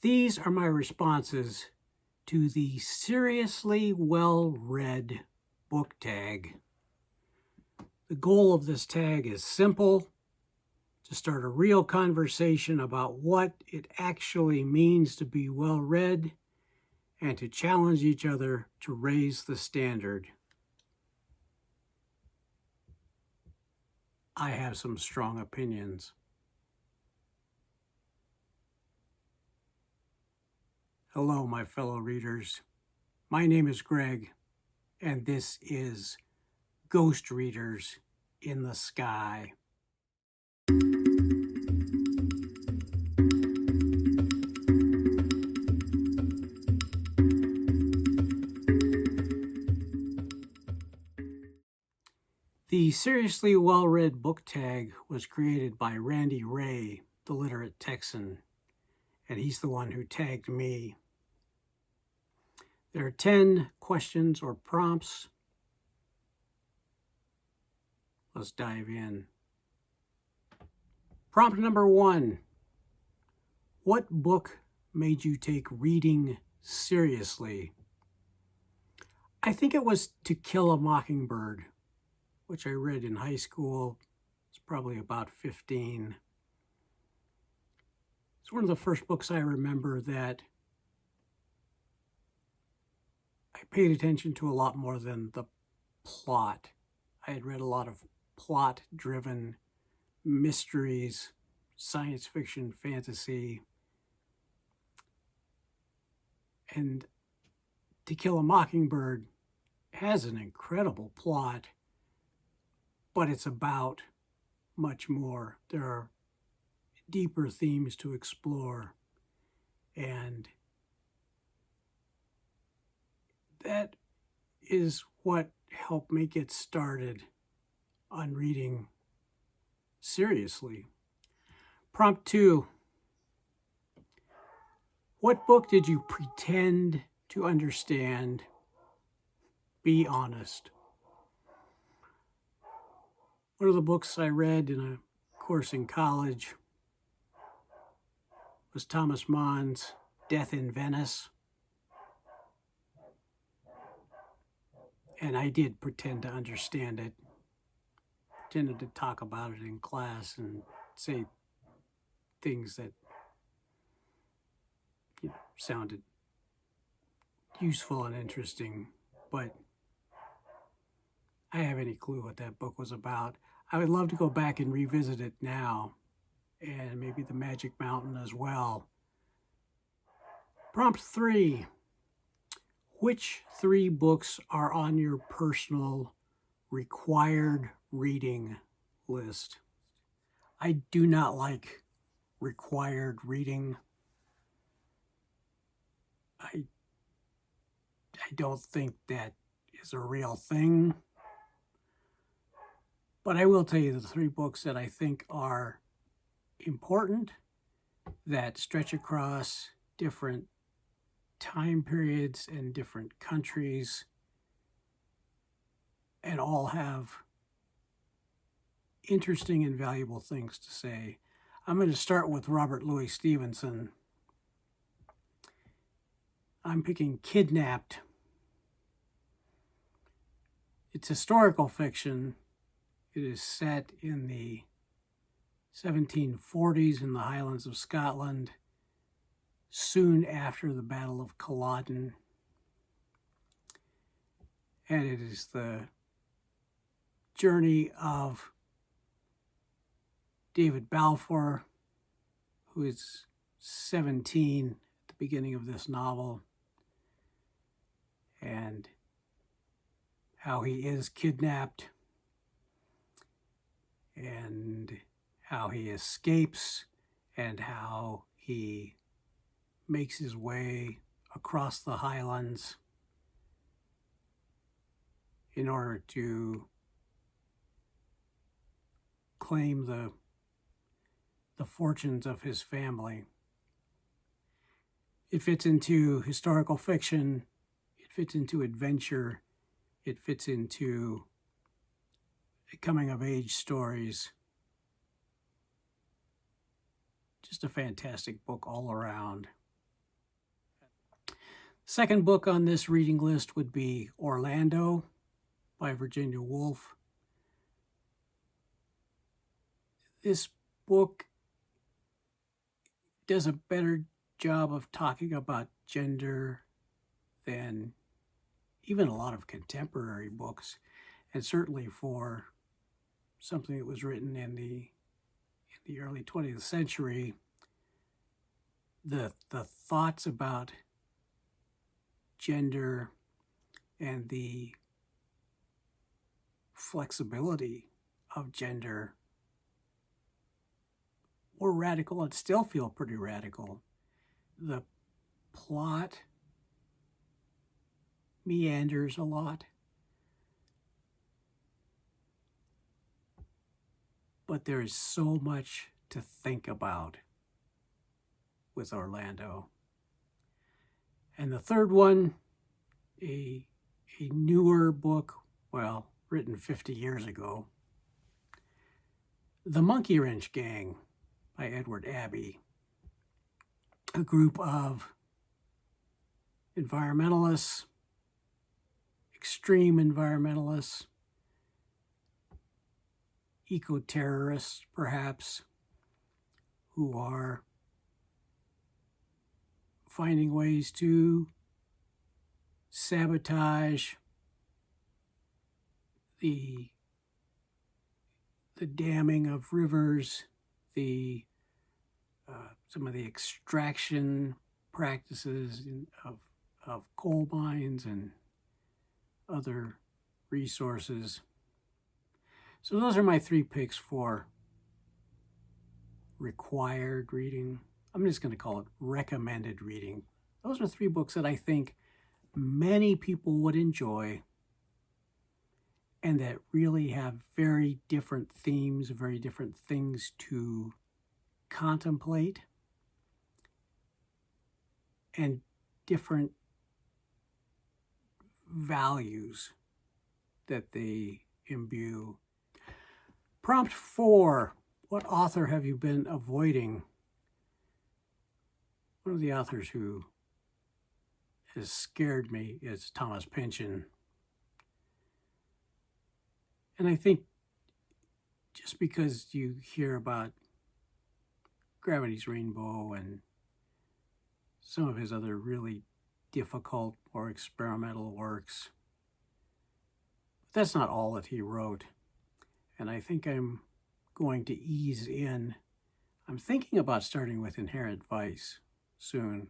These are my responses to the seriously well-read book tag. The goal of this tag is simple: to start a real conversation about what it actually means to be well-read and to challenge each other to raise the standard. I have some strong opinions. Hello, my fellow readers. My name is Greg, and this is Ghost Readers in the Sky. The seriously well-read book tag was created by Randy Ray, the Literate Texan, and he's the one who tagged me. There are 10 questions or prompts. Let's dive in. Prompt number 1. What book made you take reading seriously? I think it was To Kill a Mockingbird, which I read in high school. It's probably about 15. It's one of the first books I remember that I paid attention to a lot more than the plot. I had read a lot of plot-driven mysteries, science fiction, fantasy, and To Kill a Mockingbird has an incredible plot, but it's about much more. There are deeper themes to explore, and that is what helped me get started on reading seriously. Prompt 2. What book did you pretend to understand? Be honest. One of the books I read in a course in college was Thomas Mann's Death in Venice. And I did pretend to understand it. Pretended to talk about it in class and say things that sounded useful and interesting, but I have any clue what that book was about. I would love to go back and revisit it now, and maybe The Magic Mountain as well. Prompt 3. Which 3 books are on your personal required reading list? I do not like required reading. I don't think that is a real thing. But I will tell you the 3 books that I think are important, that stretch across different time periods and different countries, and all have interesting and valuable things to say. I'm going to start with Robert Louis Stevenson. I'm picking Kidnapped. It's historical fiction. It is set in the 1740s in the Highlands of Scotland, soon after the Battle of Culloden. And it is the journey of David Balfour, who is 17 at the beginning of this novel, and how he is kidnapped and how he escapes and how he makes his way across the Highlands in order to claim the fortunes of his family. It fits into historical fiction, it fits into adventure, it fits into coming-of-age stories. Just a fantastic book all around. Second book on this reading list would be Orlando by Virginia Woolf. This book does a better job of talking about gender than even a lot of contemporary books, and certainly for something that was written in the early 20th century, the thoughts about gender and the flexibility of gender were radical and still feel pretty radical. The plot meanders a lot, but there is so much to think about with Orlando. And the third one, a newer book, well, written 50 years ago, The Monkey Wrench Gang by Edward Abbey, a group of environmentalists, extreme environmentalists, eco-terrorists perhaps, who are finding ways to sabotage the damming of rivers, some of the extraction practices of coal mines and other resources. So those are my three picks for required reading. I'm just going to call it recommended reading. Those are three books that I think many people would enjoy and that really have very different themes, very different things to contemplate, and different values that they imbue. Prompt 4, what author have you been avoiding? One of the authors who has scared me is Thomas Pynchon. And I think just because you hear about Gravity's Rainbow and some of his other really difficult or experimental works, that's not all that he wrote. And I think I'm going to ease in. I'm thinking about starting with Inherent Vice soon,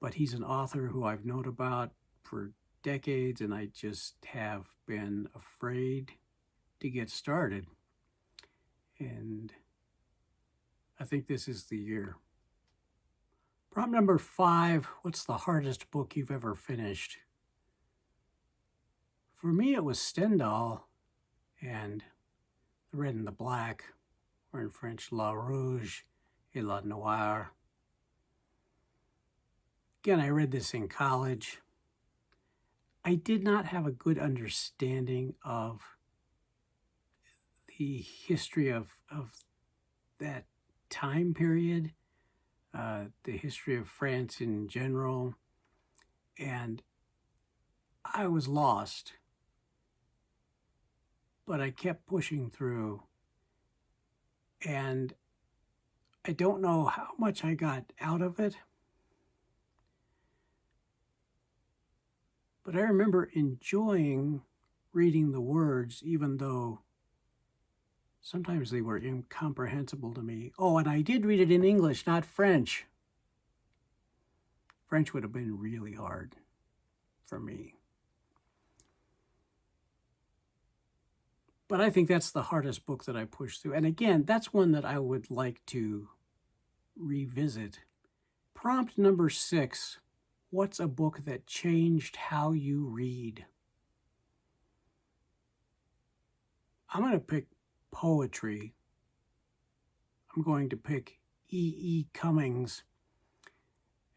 but he's an author who I've known about for decades, and I just have been afraid to get started. And I think this is the year. Prompt number 5, what's the hardest book you've ever finished? For me, it was Stendhal and The Red and the Black, or in French, La Rouge et la Noire. Again, I read this in college. I did not have a good understanding of the history of that time period, the history of France in general, and I was lost. But I kept pushing through, and I don't know how much I got out of it, but I remember enjoying reading the words, even though sometimes they were incomprehensible to me. Oh, and I did read it in English, not French. French would have been really hard for me. But I think that's the hardest book that I pushed through. And again, that's one that I would like to revisit. Prompt number 6, what's a book that changed how you read? I'm going to pick poetry. I'm going to pick E.E. Cummings,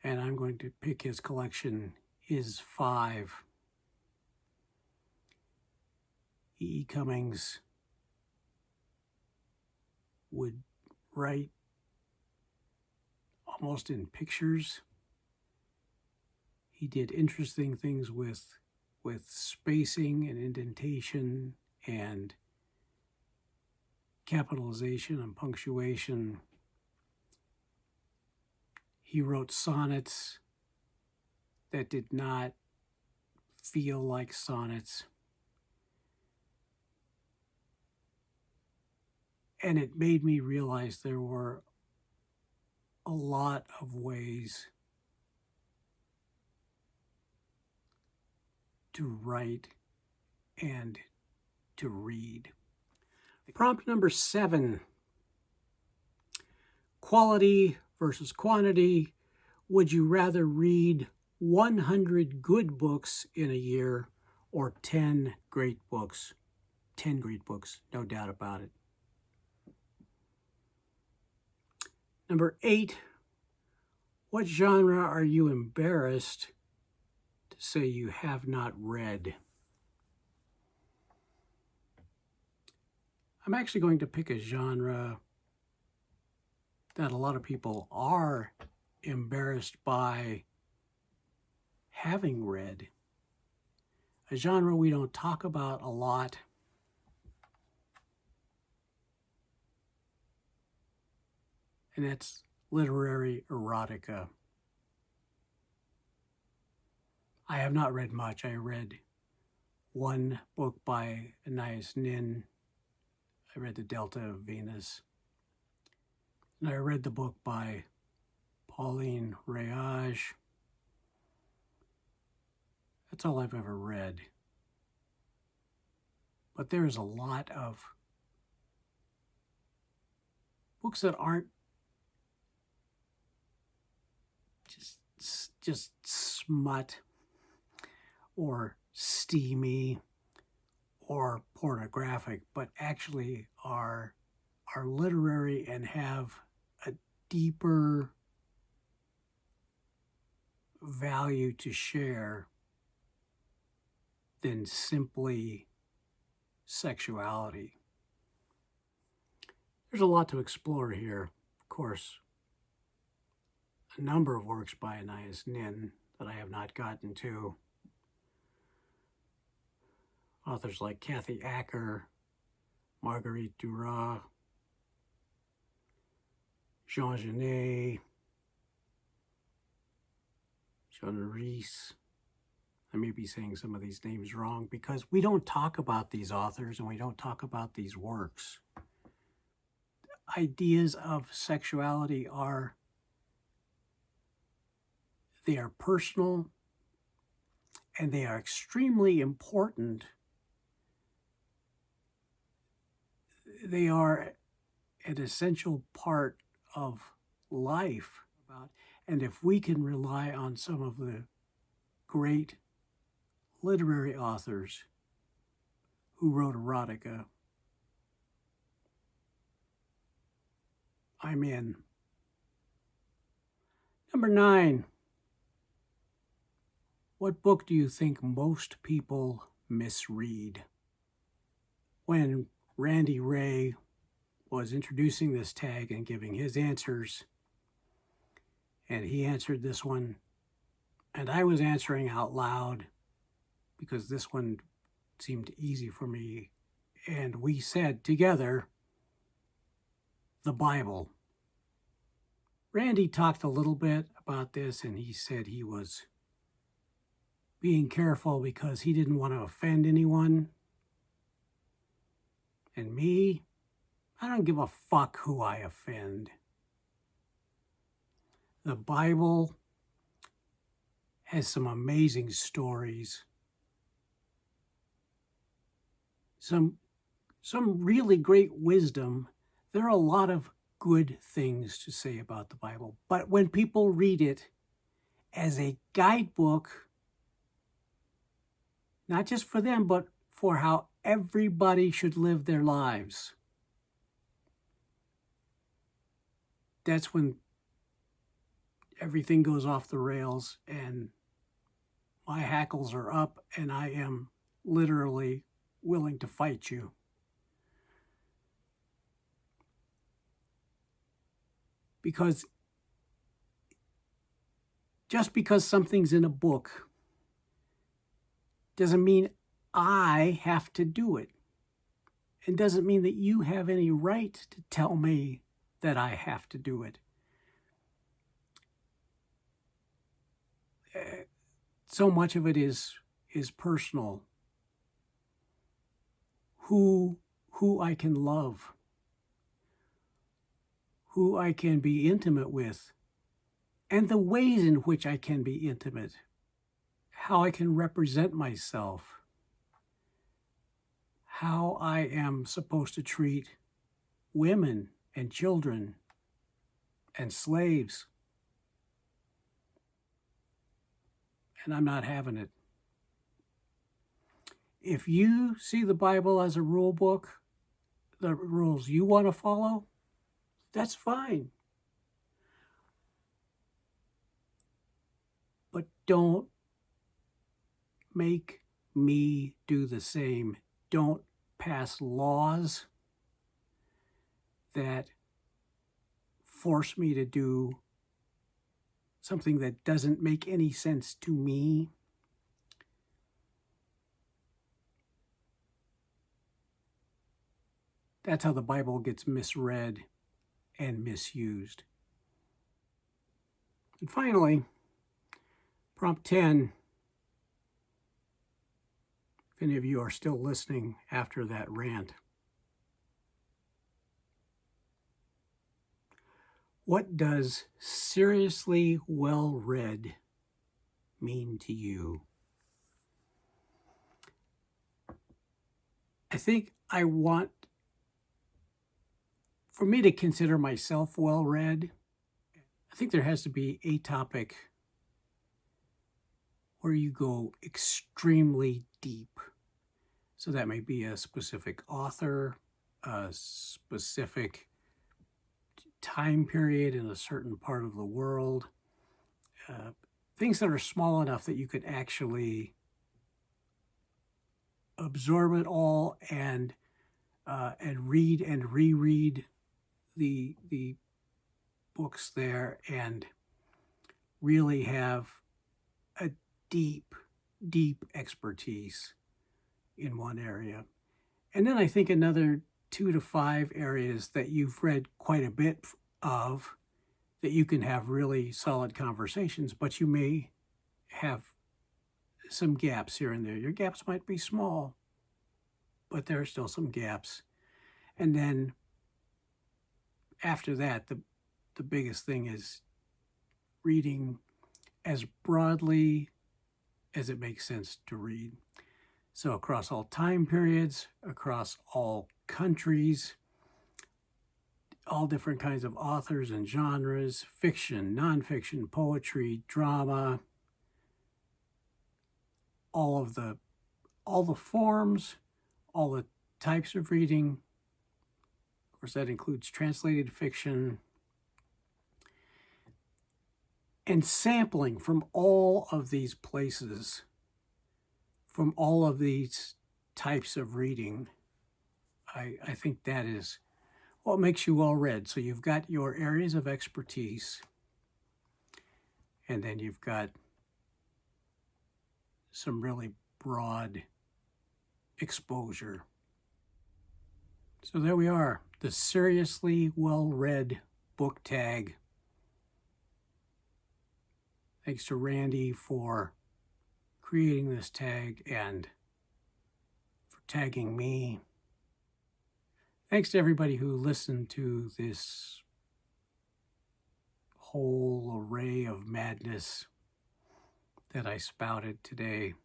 and I'm going to pick his collection, Is 5. E.E. Cummings would write almost in pictures. He did interesting things with spacing and indentation and capitalization and punctuation. He wrote sonnets that did not feel like sonnets. And it made me realize there were a lot of ways to write and to read. Prompt number 7, quality versus quantity. Would you rather read 100 good books in a year or 10 great books? 10 great books, no doubt about it. Number 8, what genre are you embarrassed to say you have not read? I'm actually going to pick a genre that a lot of people are embarrassed by having read. A genre we don't talk about a lot. And that's literary erotica. I have not read much. I read one book by Anais Nin. I read The Delta of Venus. And I read the book by Pauline Réage. That's all I've ever read. But there's a lot of books that aren't just smut or steamy or pornographic, but actually are literary and have a deeper value to share than simply sexuality. There's a lot to explore here. Of course, a number of works by Anais Nin that I have not gotten to. Authors like Kathy Acker, Marguerite Duras, Jean Genet, Jean Rhys. I may be saying some of these names wrong because we don't talk about these authors and we don't talk about these works. Ideas of sexuality are personal and they are extremely important. They are an essential part of life. And if we can rely on some of the great literary authors who wrote erotica, I'm in. Number 9. What book do you think most people misread? When Randy Ray was introducing this tag and giving his answers, and he answered this one, and I was answering out loud because this one seemed easy for me, and we said together, the Bible. Randy talked a little bit about this, and he said he was being careful because he didn't want to offend anyone. And me, I don't give a fuck who I offend. The Bible has some amazing stories. Some really great wisdom. There are a lot of good things to say about the Bible. But when people read it as a guidebook, not just for them, but for how everybody should live their lives, that's when everything goes off the rails and my hackles are up and I am literally willing to fight you. Because Just because something's in a book doesn't mean I have to do it. It doesn't mean that you have any right to tell me that I have to do it. So much of it is personal. Who I can love, who I can be intimate with, and the ways in which I can be intimate, how I can represent myself, how I am supposed to treat women and children and slaves. And I'm not having it. If you see the Bible as a rule book, the rules you want to follow, that's fine. But don't make me do the same. Don't pass laws that force me to do something that doesn't make any sense to me. That's how the Bible gets misread and misused. And finally, prompt 10, if any of you are still listening after that rant. What does seriously well read mean to you? I think I want for me to consider myself well read. I think there has to be a topic where you go extremely deep. So that may be a specific author, a specific time period in a certain part of the world, things that are small enough that you could actually absorb it all and read and reread the books there and really have a deep expertise in one area. And then I think another 2 to 5 areas that you've read quite a bit of that you can have really solid conversations, but you may have some gaps here and there. Your gaps might be small, but there are still some gaps. And then after that, the biggest thing is reading as broadly as it makes sense to read. So across all time periods, across all countries, all different kinds of authors and genres, fiction, nonfiction, poetry, drama, all the forms, all the types of reading. Of course, that includes translated fiction, and sampling from all of these places, from all of these types of reading. I think that is what makes you well read. So you've got your areas of expertise, and then you've got some really broad exposure. So there we are, the seriously well-read book tag. Thanks to Randy for creating this tag and for tagging me. Thanks to everybody who listened to this whole array of madness that I spouted today.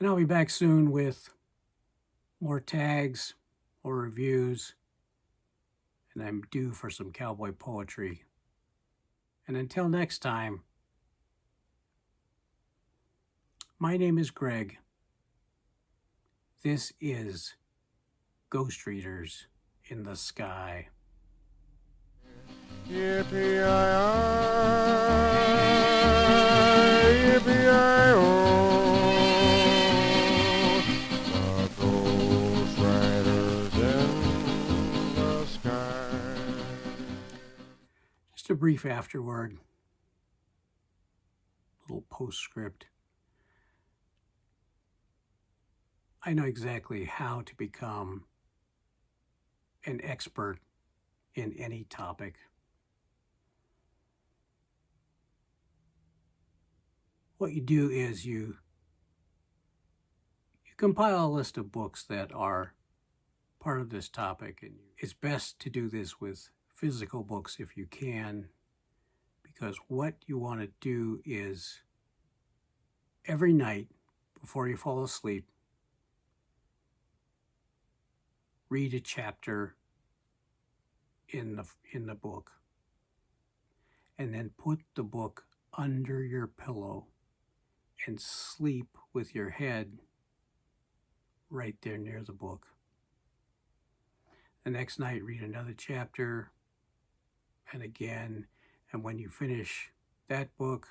And I'll be back soon with more tags, more reviews, and I'm due for some cowboy poetry. And until next time, my name is Greg. This is Ghost Readers in the Sky. Yippee-yi-yi, yippee-yi-oh. brief afterword, little postscript. I know exactly how to become an expert in any topic. What you do is you compile a list of books that are part of this topic, and it's best to do this with physical books if you can, because what you want to do is every night before you fall asleep, read a chapter in the book, and then put the book under your pillow and sleep with your head right there near the book. The next night, read another chapter, and again, and when you finish that book,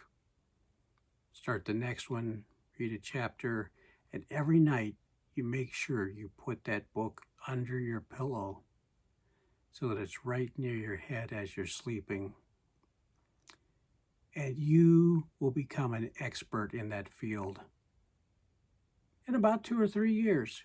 start the next one, read a chapter, and every night you make sure you put that book under your pillow so that it's right near your head as you're sleeping. And you will become an expert in that field in about 2 or 3 years.